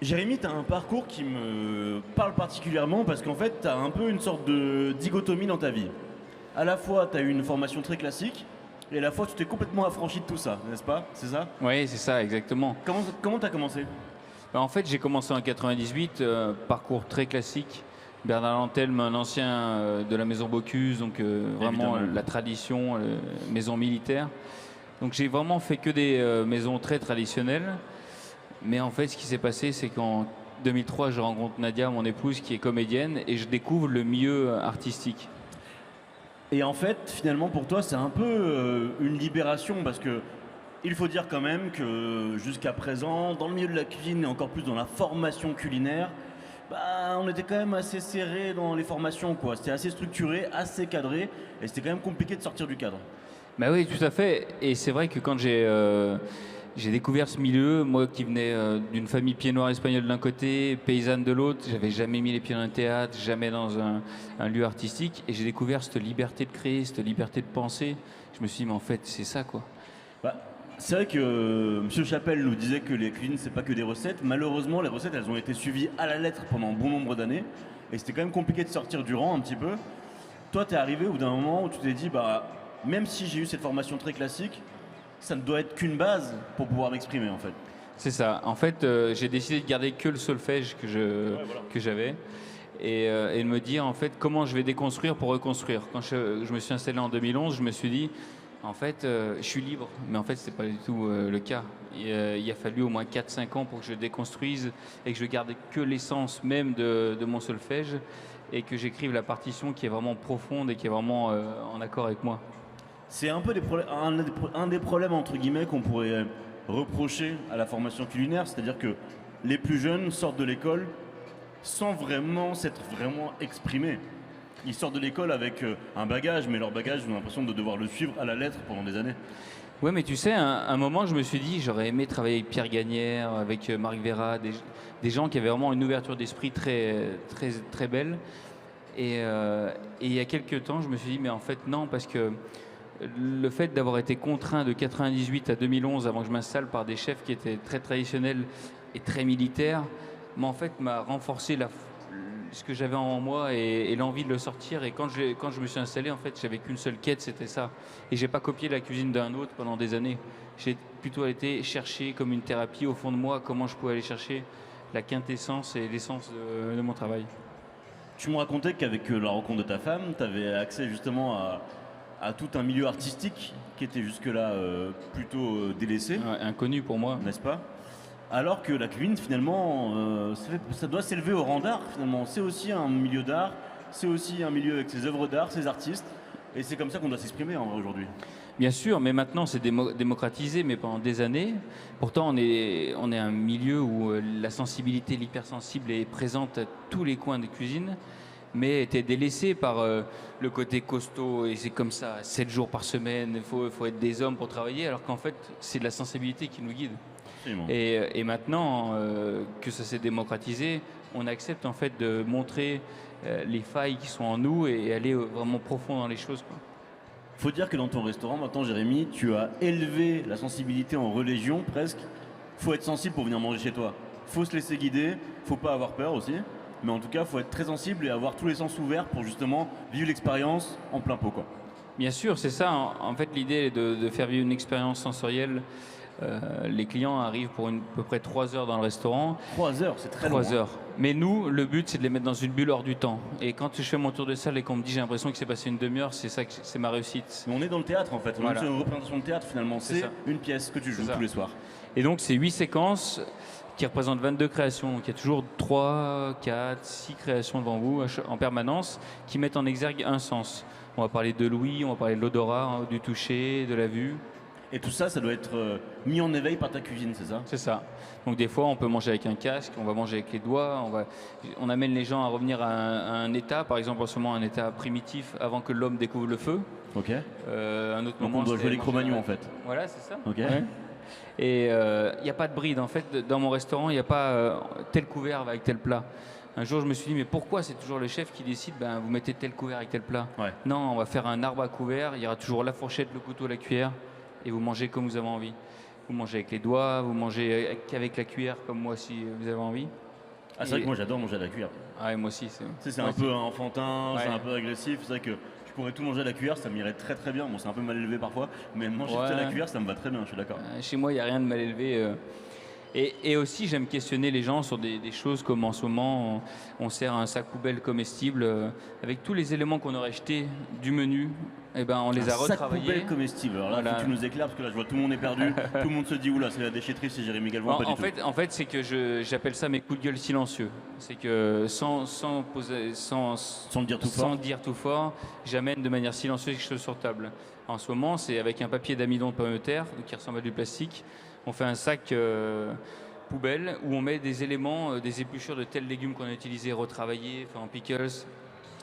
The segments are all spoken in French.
Jérémy, tu as un parcours qui me parle particulièrement parce qu'en fait, tu as un peu une sorte de dichotomie dans ta vie. À la fois, tu as eu une formation très classique et à la fois, tu t'es complètement affranchi de tout ça, n'est-ce pas? C'est ça? Oui, c'est ça, exactement. Comment tu as commencé? En fait, j'ai commencé en 98, parcours très classique. Bernard Lantelme, un ancien de la maison Bocuse, donc vraiment Évidemment. la tradition, maison militaire. Donc j'ai vraiment fait que des maisons très traditionnelles. Mais en fait, ce qui s'est passé, c'est qu'en 2003, je rencontre Nadia, mon épouse, qui est comédienne, et je découvre le milieu artistique. Et en fait, finalement, pour toi, c'est un peu une libération parce que il faut dire quand même que jusqu'à présent, dans le milieu de la cuisine et encore plus dans la formation culinaire, bah, on était quand même assez serré dans les formations, quoi. C'était assez structuré, assez cadré, et c'était quand même compliqué de sortir du cadre. Bah oui, tout à fait. Et c'est vrai que quand j'ai découvert ce milieu, moi qui venais d'une famille pied noir espagnol d'un côté, paysanne de l'autre, j'avais jamais mis les pieds dans un théâtre, jamais dans un lieu artistique, et j'ai découvert cette liberté de créer, cette liberté de penser. Je me suis dit, mais en fait, c'est ça, quoi. Bah, c'est vrai que Monsieur Chapelle nous disait que les cuisines, c'est pas que des recettes. Malheureusement, les recettes, elles ont été suivies à la lettre pendant bon nombre d'années, et c'était quand même compliqué de sortir du rang un petit peu. Toi, t'es arrivé au bout d'un moment où tu t'es dit, bah, même si j'ai eu cette formation très classique, ça ne doit être qu'une base pour pouvoir m'exprimer en fait. C'est ça. En fait, j'ai décidé de garder que le solfège que j'avais et de me dire en fait comment je vais déconstruire pour reconstruire. Quand je me suis installé en 2011, je me suis dit en fait je suis libre, mais en fait c'est pas du tout le cas. Il a fallu au moins 4-5 ans pour que je déconstruise et que je garde que l'essence même de mon solfège et que j'écrive la partition qui est vraiment profonde et qui est vraiment en accord avec moi. C'est un peu un des problèmes entre guillemets qu'on pourrait reprocher à la formation culinaire, c'est-à-dire que les plus jeunes sortent de l'école sans vraiment s'être vraiment exprimés. Ils sortent de l'école avec un bagage, mais leur bagage, ils ont l'impression de devoir le suivre à la lettre pendant des années. Ouais, mais tu sais, un moment, je me suis dit, j'aurais aimé travailler avec Pierre Gagnère, avec Marc Vera, des gens qui avaient vraiment une ouverture d'esprit très, très, très belle. Et il y a quelques temps, je me suis dit, mais en fait, non, parce que le fait d'avoir été contraint de 98 à 2011, avant que je m'installe, par des chefs qui étaient très traditionnels et très militaires, en fait, m'a renforcé ce que j'avais en moi et l'envie de le sortir. Et quand je me suis installé, en fait, j'avais qu'une seule quête, c'était ça. Et j'ai pas copié la cuisine d'un autre pendant des années. J'ai plutôt été chercher comme une thérapie au fond de moi comment je pouvais aller chercher la quintessence et l'essence de mon travail. Tu me racontais qu'avec la rencontre de ta femme, tu avais accès justement à tout un milieu artistique qui était jusque-là plutôt délaissé, Ouais, inconnu pour moi. n'est-ce pas? Alors que la cuisine, finalement, ça doit s'élever au rang d'art, finalement. C'est aussi un milieu d'art, c'est aussi un milieu avec ses œuvres d'art, ses artistes, et c'est comme ça qu'on doit s'exprimer en vrai aujourd'hui. Bien sûr, mais maintenant c'est démocratisé, mais pendant des années. Pourtant, on est un milieu où la sensibilité, l'hypersensible est présente à tous les coins de cuisine, mais était délaissée par le côté costaud, et c'est comme ça, 7 jours par semaine, faut être des hommes pour travailler, alors qu'en fait, c'est la sensibilité qui nous guide. Absolument. Et maintenant que ça s'est démocratisé, on accepte en fait de montrer les failles qui sont en nous et aller vraiment profond dans les choses, quoi. Faut dire que dans ton restaurant, maintenant, Jérémy, tu as élevé la sensibilité en religion presque. Faut être sensible pour venir manger chez toi. Faut se laisser guider, faut pas avoir peur aussi. Mais en tout cas, faut être très sensible et avoir tous les sens ouverts pour justement vivre l'expérience en plein pot, quoi. Bien sûr, c'est ça. En fait, l'idée est de faire vivre une expérience sensorielle. Les clients arrivent pour à peu près 3 heures dans le restaurant. 3 heures, c'est très long. 3 heures. Mais nous, le but, c'est de les mettre dans une bulle hors du temps. Et quand je fais mon tour de salle et qu'on me dit j'ai l'impression qu'il s'est passé une demi-heure, c'est ça, c'est ma réussite. Mais on est dans le théâtre en fait. On Voilà. est sur une représentation de théâtre finalement. C'est C'est ça. une pièce que tu joues C'est ça. tous les soirs. Et donc, c'est 8 séquences qui représentent 22 créations. Donc, il y a toujours 3, 4, 6 créations devant vous en permanence qui mettent en exergue un sens. On va parler de l'ouïe, on va parler de l'odorat, hein, du toucher, de la vue. Et tout ça, ça doit être mis en éveil par ta cuisine, c'est ça? C'est ça. Donc des fois, on peut manger avec un casque, on va manger avec les doigts, on amène les gens à revenir à un état, par exemple en ce moment un état primitif avant que l'homme découvre le feu. Ok. Un autre Donc moment, on doit c'était jouer les manger Cro-Magnons en avec- fait. Voilà, c'est ça. Ok. Ouais. Et il n'y a pas de bride. En fait, dans mon restaurant, il n'y a pas tel couvert va avec tel plat. Un jour, je me suis dit, mais pourquoi c'est toujours le chef qui décide, ben, vous mettez tel couvert avec tel plat? Ouais. Non, on va faire un arbre à couvert, il y aura toujours la fourchette, le couteau, la cuillère, et vous mangez comme vous avez envie. vous mangez avec les doigts, vous mangez qu'avec la cuillère, comme moi si vous avez envie. Ah, c'est vrai que moi j'adore manger à la cuillère. Ah, et moi aussi. Tu sais, c'est un peu enfantin, Ouais. c'est un peu agressif. C'est vrai que je pourrais tout manger à la cuillère, ça m'irait très très bien. Bon, c'est un peu mal élevé parfois, mais manger tout à la Ouais. cuillère, ça me va très bien, je suis d'accord. Chez moi, il n'y a rien de mal élevé. Et aussi, j'aime questionner les gens sur des choses comme en ce moment, on sert un sac poubelle comestible avec tous les éléments qu'on aurait jetés du menu. Et ben, on les a Un sac retravaillés. poubelle comestible. Alors là, Voilà. faut que tu nous éclaires parce que là, je vois tout le monde est perdu. Tout le monde se dit, oula, c'est la déchetterie, c'est Jérémy Galvan. Pas du tout. En fait, c'est que j'appelle ça mes coups de gueule silencieux. C'est que sans Sans le dire tout fort. dire tout fort, j'amène de manière silencieuse quelque chose sur table. En ce moment, c'est avec un papier d'amidon de pomme de terre qui ressemble à du plastique. On fait un sac poubelle où on met des éléments, des épluchures de tels légumes qu'on a utilisés, retravaillés, enfin en pickles,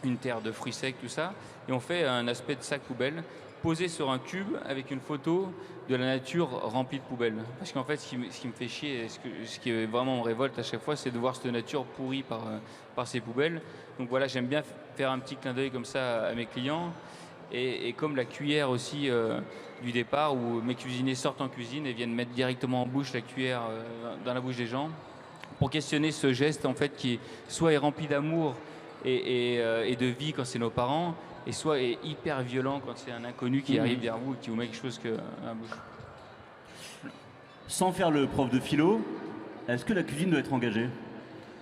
une terre de fruits secs, tout ça. Et on fait un aspect de sac poubelle posé sur un cube avec une photo de la nature remplie de poubelles. Parce qu'en fait, ce qui me fait chier, ce qui est vraiment me révolte à chaque fois, c'est de voir cette nature pourrie par ces poubelles. Donc voilà, j'aime bien faire un petit clin d'œil comme ça à mes clients. Et comme la cuillère aussi du départ, où mes cuisiniers sortent en cuisine et viennent mettre directement en bouche la cuillère dans la bouche des gens, pour questionner ce geste en fait qui soit est rempli d'amour et de vie quand c'est nos parents, et soit est hyper violent quand c'est un inconnu qui arrive vers vous et qui vous met quelque chose dans la bouche. Sans faire le prof de philo, est-ce que la cuisine doit être engagée?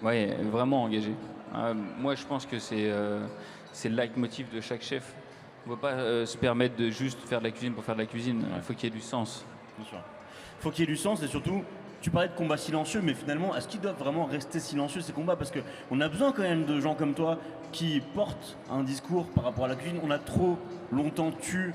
Oui, vraiment engagé. Moi, je pense que c'est le leitmotiv de chaque chef. On ne peut pas se permettre de juste faire de la cuisine pour faire de la cuisine. Il faut qu'il y ait du sens. Bien sûr. Il faut qu'il y ait du sens et surtout, tu parlais de combats silencieux, mais finalement, est-ce qu'ils doivent vraiment rester silencieux ces combats? Parce qu'on a besoin quand même de gens comme toi qui portent un discours par rapport à la cuisine. On a trop longtemps tué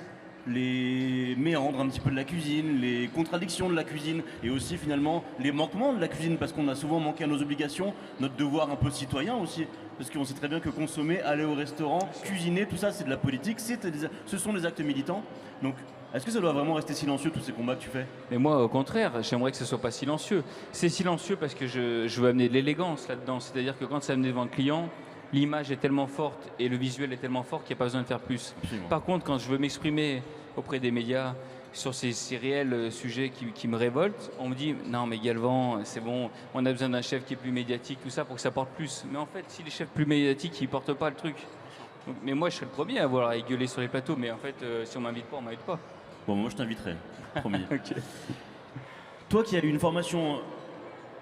les méandres un petit peu de la cuisine, les contradictions de la cuisine et aussi finalement les manquements de la cuisine parce qu'on a souvent manqué à nos obligations, notre devoir un peu citoyen aussi. Parce qu'on sait très bien que consommer, aller au restaurant, cuisiner, tout ça c'est de la politique, ce sont des actes militants. Donc est-ce que ça doit vraiment rester silencieux tous ces combats que tu fais? Mais moi, au contraire, j'aimerais que ce soit pas silencieux. C'est silencieux parce que je veux amener de l'élégance là-dedans. C'est-à-dire que quand c'est amené devant le client, l'image est tellement forte et le visuel est tellement fort qu'il n'y a pas besoin de faire plus. Absolument. Par contre, quand je veux m'exprimer auprès des médias sur ces réels sujets qui me révoltent, on me dit non mais Galvan, c'est bon, on a besoin d'un chef qui est plus médiatique, tout ça pour que ça porte plus. Mais en fait, si les chefs plus médiatiques, ils portent pas le truc. Donc, mais moi, je serais le premier à avoir à gueuler sur les plateaux, mais en fait, si on m'invite pas, on m'invite pas. Bon, moi je t'inviterai, promis. Ok. Toi qui as eu une formation,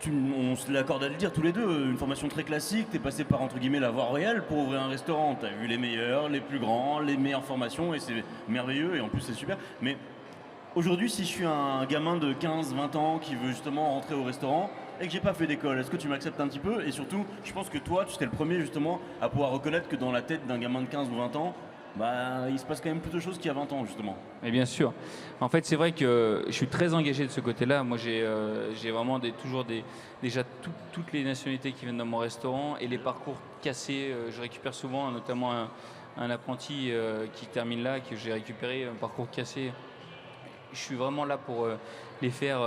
on se l'accorde à le dire tous les deux, une formation très classique, t'es passé par entre guillemets la voie royale pour ouvrir un restaurant, t'as vu les meilleurs, les plus grands, les meilleures formations et c'est merveilleux et en plus c'est super. Mais aujourd'hui si je suis un gamin de 15-20 ans qui veut justement rentrer au restaurant et que j'ai pas fait d'école, est-ce que tu m'acceptes un petit peu? Et surtout, je pense que toi tu serais le premier justement à pouvoir reconnaître que dans la tête d'un gamin de 15 ou 20 ans, bah, il se passe quand même plus de choses qu'il y a 20 ans justement. Mais bien sûr. En fait, c'est vrai que je suis très engagé de ce côté-là. Moi, j'ai vraiment déjà toutes les nationalités qui viennent dans mon restaurant et les parcours cassés. Je récupère souvent, notamment un apprenti qui termine là, que j'ai récupéré, un parcours cassé. Je suis vraiment là pour les faire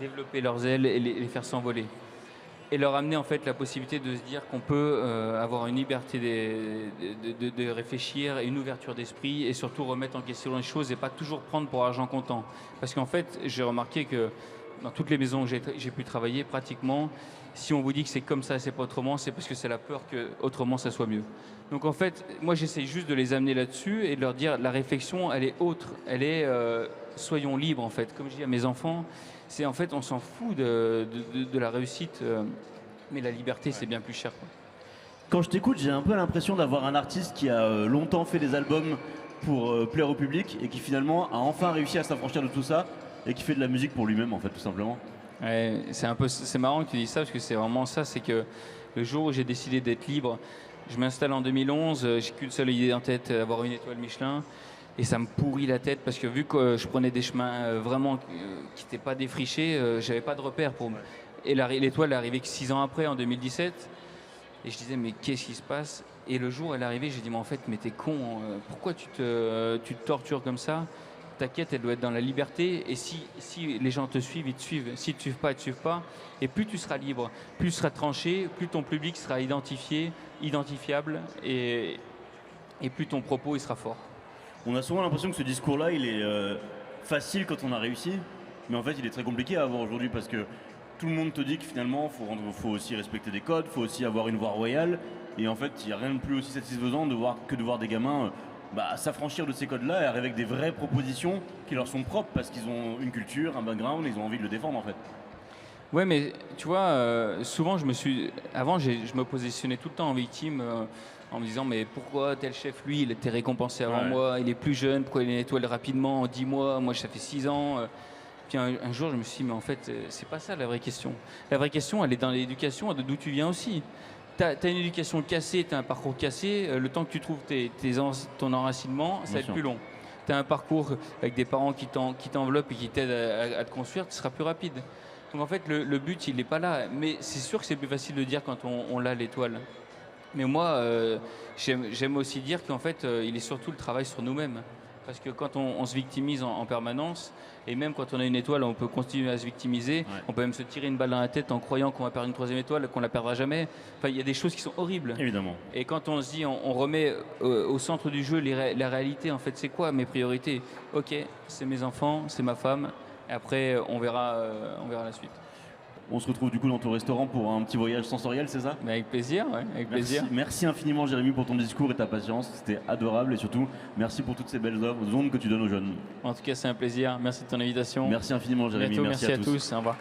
développer leurs ailes et les faire s'envoler. Et leur amener en fait la possibilité de se dire qu'on peut avoir une liberté de réfléchir, une ouverture d'esprit et surtout remettre en question les choses et pas toujours prendre pour argent comptant. Parce qu'en fait, j'ai remarqué que dans toutes les maisons où j'ai pu travailler, pratiquement, si on vous dit que c'est comme ça, c'est pas autrement, c'est parce que c'est la peur que autrement ça soit mieux. Donc en fait, moi j'essaie juste de les amener là-dessus et de leur dire la réflexion, elle est autre, elle est soyons libres en fait. Comme je dis à mes enfants, c'est en fait on s'en fout de la réussite, mais la liberté c'est bien plus cher, quoi. Quand je t'écoute, j'ai un peu l'impression d'avoir un artiste qui a longtemps fait des albums pour plaire au public et qui finalement a enfin réussi à s'affranchir de tout ça et qui fait de la musique pour lui-même en fait tout simplement. Ouais, c'est marrant que tu dis ça parce que c'est vraiment ça, c'est que le jour où j'ai décidé d'être libre, je m'installe en 2011, j'ai qu'une seule idée en tête, avoir une étoile Michelin. Et ça me pourrit la tête parce que vu que je prenais des chemins vraiment qui n'étaient pas défrichés, j'avais pas de repère pour moi. Et l'étoile est arrivée que 6 ans après, en 2017. Et je disais, mais qu'est-ce qui se passe? Et le jour où elle est arrivée, j'ai dit, mais en fait, mais t'es con, pourquoi tu te tortures comme ça? Ta quête, elle doit être dans la liberté. Et si les gens te suivent, ils te suivent. S'ils ne te suivent pas, ils ne te suivent pas. Et plus tu seras libre, plus tu seras tranché, plus ton public sera identifiable, et plus ton propos il sera fort. On a souvent l'impression que ce discours-là, il est facile quand on a réussi, Mais en fait, il est très compliqué à avoir aujourd'hui parce que tout le monde te dit que finalement, faut aussi respecter des codes, faut aussi avoir une voie royale. Et en fait, il n'y a rien de plus aussi satisfaisant de voir des gamins s'affranchir de ces codes-là et arriver avec des vraies propositions qui leur sont propres parce qu'ils ont une culture, un background, ils ont envie de le défendre en fait. Ouais, mais tu vois, souvent avant, je me positionnais tout le temps en victime en me disant, mais pourquoi tel chef, lui, il était récompensé avant Ouais. moi, il est plus jeune, pourquoi il est étoilé rapidement en 10 mois, moi ça fait 6 ans. Puis un jour, je me suis dit, mais en fait, c'est pas ça la vraie question. La vraie question, elle est dans l'éducation, d'où tu viens aussi. T'as une éducation cassée, t'as un parcours cassé, le temps que tu trouves ton enracinement, ça va être plus long. T'as un parcours avec des parents qui t'enveloppent et qui t'aident à te construire, tu seras plus rapide. Donc en fait, le but, il n'est pas là. Mais c'est sûr que c'est plus facile de dire quand on l'a l'étoile. Mais moi, j'aime aussi dire qu'en fait, il est surtout le travail sur nous-mêmes. Parce que quand on se victimise en permanence, et même quand on a une étoile, on peut continuer à se victimiser. Ouais. On peut même se tirer une balle dans la tête en croyant qu'on va perdre une troisième étoile, qu'on la perdra jamais. Enfin, il y a des choses qui sont horribles. Évidemment. Et quand on se dit, on remet au centre du jeu la réalité, en fait, c'est quoi mes priorités? Ok, c'est mes enfants, c'est ma femme. Et après, on verra la suite. On se retrouve du coup dans ton restaurant pour un petit voyage sensoriel, c'est ça? Mais avec plaisir, ouais, avec plaisir. Merci infiniment Jérémy pour ton discours et ta patience, c'était adorable et surtout merci pour toutes ces belles ondes que tu donnes aux jeunes. En tout cas, c'est un plaisir. Merci de ton invitation. Merci infiniment Jérémy, Bientôt, merci à tous. tous. Au revoir.